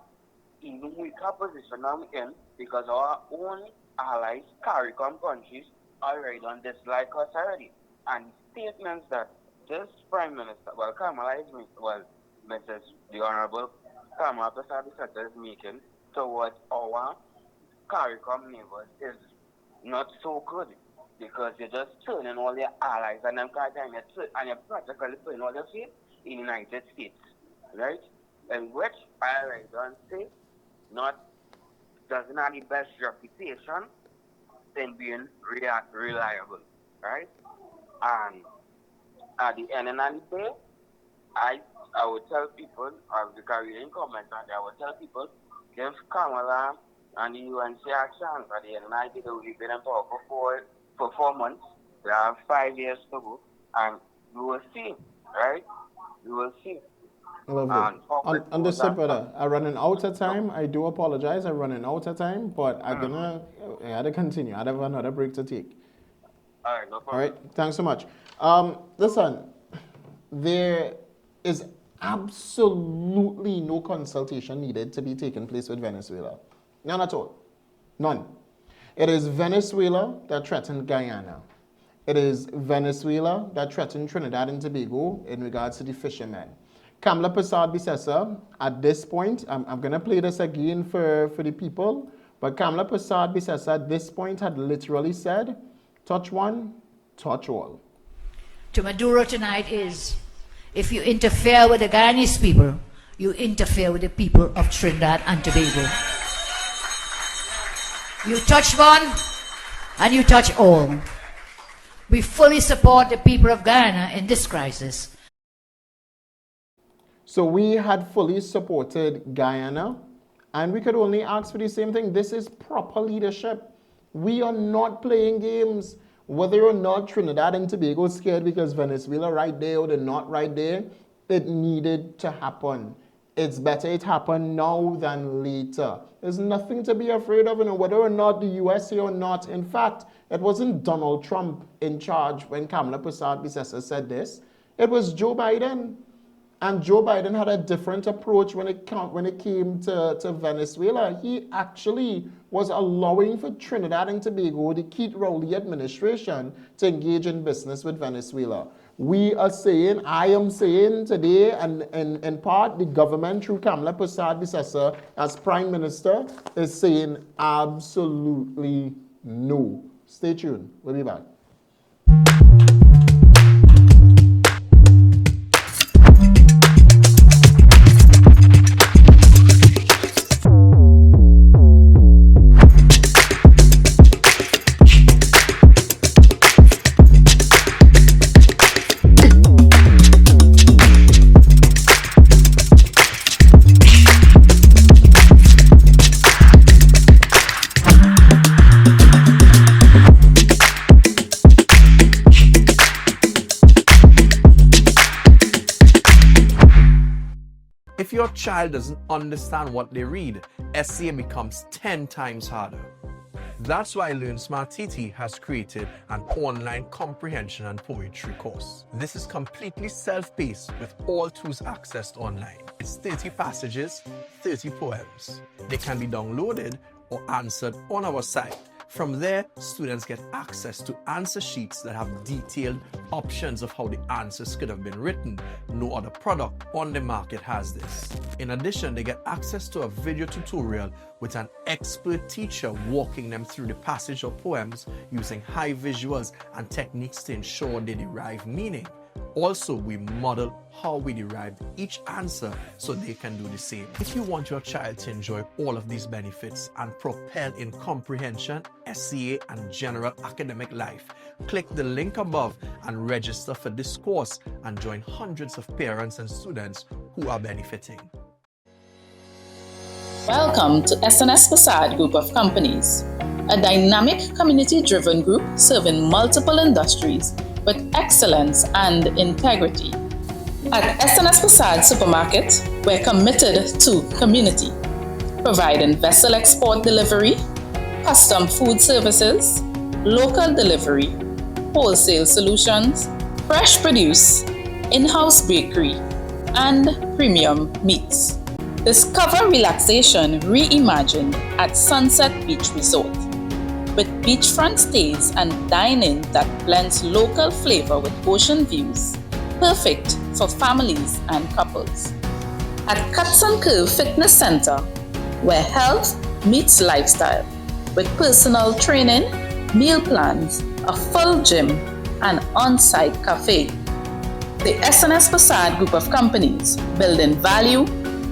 even weaker position now in, because our own allies, CARICOM countries, already done dislike us already. And statements that this Prime Minister, well, Kamala is making, well, Mrs. the Honorable Kamala is making towards our CARICOM neighbors is not so good, because you're just turning all your allies and then you're practically putting all your faith in the United States, right? And which I already don't say doesn't have the best reputation in being reliable, right? And at the end of the day, I would tell people, of the Caribbean comment, and I would tell people, give Kamala and the UNC a chance. At the end of the day, we've been in power for 4 months. We have 5 years to go, and we will see, right? We will see. Lovely. Understood, brother. I'm running out of time. I do apologize. I'm running out of time, but I had to continue. I have another break to take. All right, no problem. All right, thanks so much. Listen, there is absolutely no consultation needed to be taking place with Venezuela. None at all. None. It is Venezuela that threatened Guyana. It is Venezuela that threatened Trinidad and Tobago in regards to the fishermen. Kamala Persad-Bissessar, at this point, I'm going to play this again for the people, but Kamala Persad-Bissessar at this point had literally said, touch one, touch all. To Maduro tonight is, if you interfere with the Guyanese people, you interfere with the people of Trinidad and Tobago. You touch one, and you touch all. We fully support the people of Guyana in this crisis. So we had fully supported Guyana, and we could only ask for the same thing. This is proper leadership. We are not playing games. Whether or not Trinidad and Tobago is scared because Venezuela right there or they're not right there, it needed to happen. It's better it happen now than later. There's nothing to be afraid of, whether or not the USA or not. In fact, it wasn't Donald Trump in charge when Kamala Persad-Bissessar said this. It was Joe Biden. And Joe Biden had a different approach when it came to Venezuela. He actually was allowing for Trinidad and Tobago, the Keith Rowley administration, to engage in business with Venezuela. We are saying, I am saying today, and in part, the government through Kamala Persad-Bissessar as Prime Minister is saying absolutely no. Stay tuned. We'll be back. If your child doesn't understand what they read, SCA becomes 10 times harder. That's why Learn Smart TT has created an online comprehension and poetry course. This is completely self-paced with all tools accessed online. It's 30 passages, 30 poems. They can be downloaded or answered on our site. From there, students get access to answer sheets that have detailed options of how the answers could have been written. No other product on the market has this. In addition, they get access to a video tutorial with an expert teacher walking them through the passage of poems using high visuals and techniques to ensure they derive meaning. Also, we model how we derived each answer so they can do the same. If you want your child to enjoy all of these benefits and propel in comprehension, SCA, and general academic life, click the link above and register for this course and join hundreds of parents and students who are benefiting. Welcome to SNS Facade Group of Companies, a dynamic community-driven group serving multiple industries with excellence and integrity. At SNS Prasad Supermarket, we're committed to community, providing vessel export delivery, custom food services, local delivery, wholesale solutions, fresh produce, in-house bakery, and premium meats. Discover relaxation reimagined at Sunset Beach Resort, with beachfront stays and dining that blends local flavor with ocean views, perfect for families and couples. At Cuts and Curve Fitness Center, where health meets lifestyle, with personal training, meal plans, a full gym, and on-site cafe. The SNS Prasad Group of Companies, building value,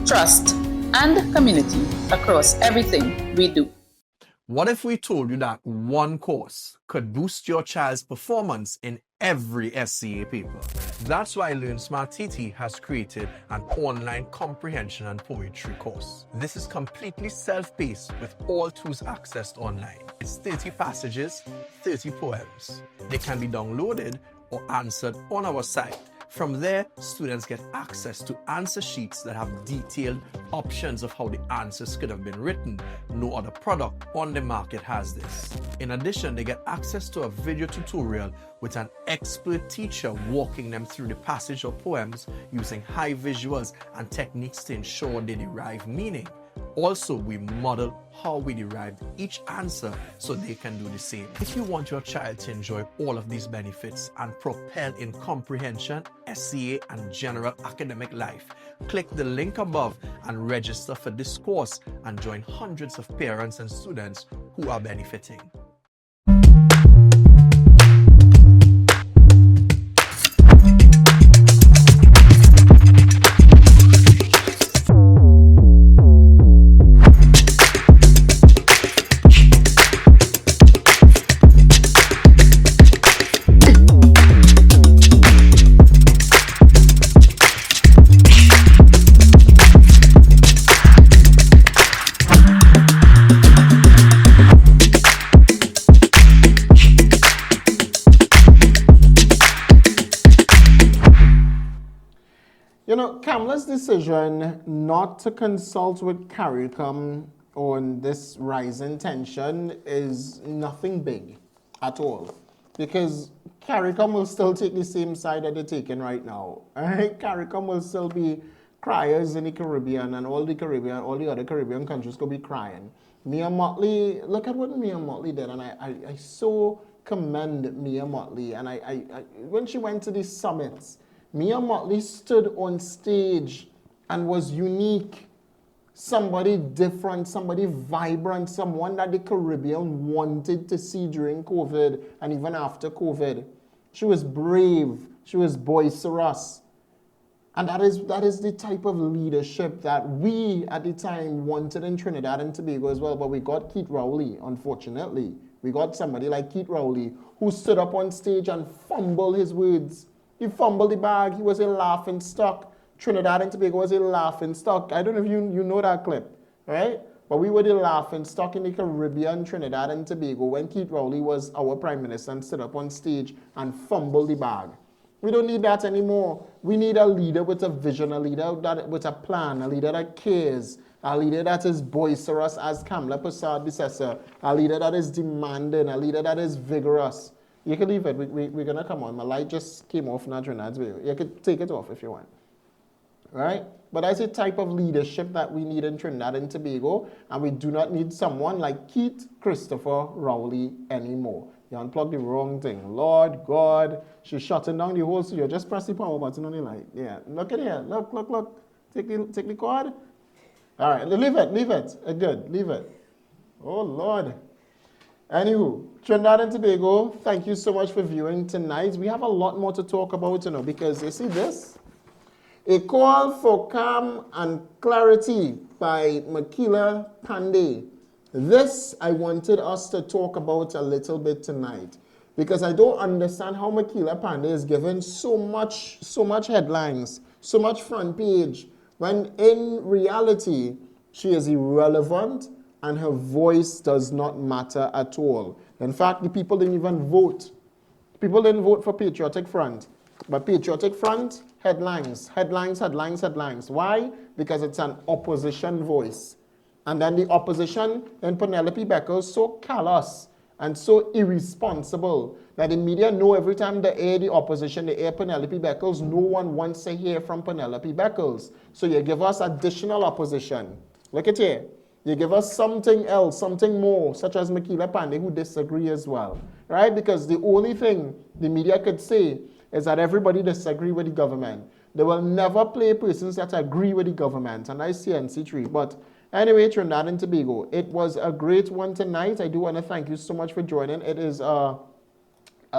trust, and community across everything we do. What if we told you that one course could boost your child's performance in every SCA paper? That's why Learn Smart TT has created an online comprehension and poetry course. This is completely self-paced with all tools accessed online. It's 30 passages, 30 poems. They can be downloaded or answered on our site. From there, students get access to answer sheets that have detailed options of how the answers could have been written. No other product on the market has this. In addition, they get access to a video tutorial with an expert teacher walking them through the passage or poems using high visuals and techniques to ensure they derive meaning. Also, we model how we derived each answer so they can do the same. If you want your child to enjoy all of these benefits and propel in comprehension, SCA, and general academic life, click the link above and register for this course and join hundreds of parents and students who are benefiting. You know, Kamla's decision not to consult with CARICOM on this rising tension is nothing big at all, because CARICOM will still take the same side that they're taking right now. Right? CARICOM will still be criers in the Caribbean, and all the other Caribbean countries could be crying. Mia Motley, look at what Mia Motley did, and I so commend Mia Motley. And I when she went to these summits, Mia Motley stood on stage and was unique. Somebody different, somebody vibrant, someone that the Caribbean wanted to see during COVID and even after COVID. She was brave, she was boisterous. And that is the type of leadership that we at the time wanted in Trinidad and Tobago as well. But we got Keith Rowley, unfortunately. We got somebody like Keith Rowley who stood up on stage and fumbled his words. He fumbled the bag. He was a laughing stock. Trinidad and Tobago was a laughing stock. I don't know if you know that clip, right? But we were the laughing stock in the Caribbean, Trinidad and Tobago, when Keith Rowley was our prime minister and stood up on stage and fumbled the bag. We don't need that anymore. We need a leader with a vision, a leader with a plan, a leader that cares, a leader that is boisterous, as Kamla Prasad said, a leader that is demanding, a leader that is vigorous. You can leave it. We're going to come on. My light just came off in Trinidad's video. You can take it off if you want. Right? But that's a type of leadership that we need in Trinidad and Tobago, and we do not need someone like Keith Christopher Rowley anymore. You unplugged the wrong thing. Lord God, she's shutting down the whole studio. Just press the power button on the light. Yeah. Look at here. Look. Take the cord. All right. Leave it. Good. Leave it. Oh, Lord. Anywho, Trinidad and Tobago, thank you so much for viewing tonight. We have a lot more to talk about, because you see this? A Call for Calm and Clarity by Makila Pandey. This I wanted us to talk about a little bit tonight, because I don't understand how Makila Pandey is given so much headlines, so much front page, when in reality, she is irrelevant and her voice does not matter at all. In fact, the people didn't even vote. People didn't vote for Patriotic Front. But Patriotic Front headlines, headlines, headlines, headlines. Why? Because it's an opposition voice. And then the opposition in Penelope Beckles so callous and so irresponsible that the media know every time they air the opposition, they air Penelope Beckles, no one wants to hear from Penelope Beckles. So you give us additional opposition. Look at here. You give us something else, something more, such as Makila Pandey, who disagree as well, right? Because the only thing the media could say is that everybody disagree with the government. They will never play persons that agree with the government, and I see and see three. But anyway, Trinidad and Tobago, it was a great one tonight. I do want to thank you so much for joining. It is a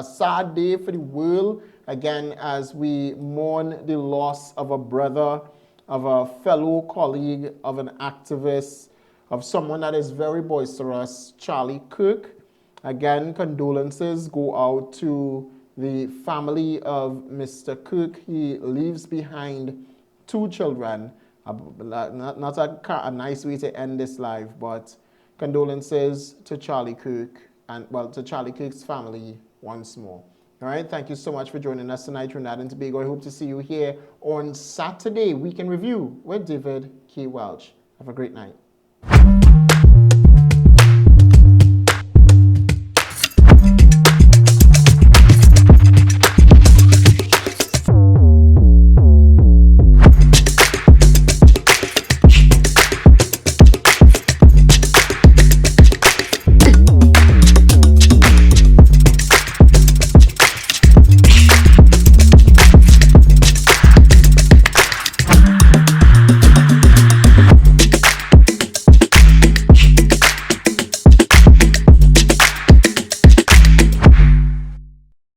sad day for the world, again, as we mourn the loss of a brother, of a fellow colleague, of an activist, of someone that is very boisterous, Charlie Kirk. Again, condolences go out to the family of Mr. Kirk. He leaves behind 2 children. Not a nice way to end this life, but condolences to Charlie Kirk and, well, to Charlie Kirk's family once more. All right, thank you so much for joining us tonight, Trinidad and Tobago. I hope to see you here on Saturday, Weekend Review with David K. Welch. Have a great night.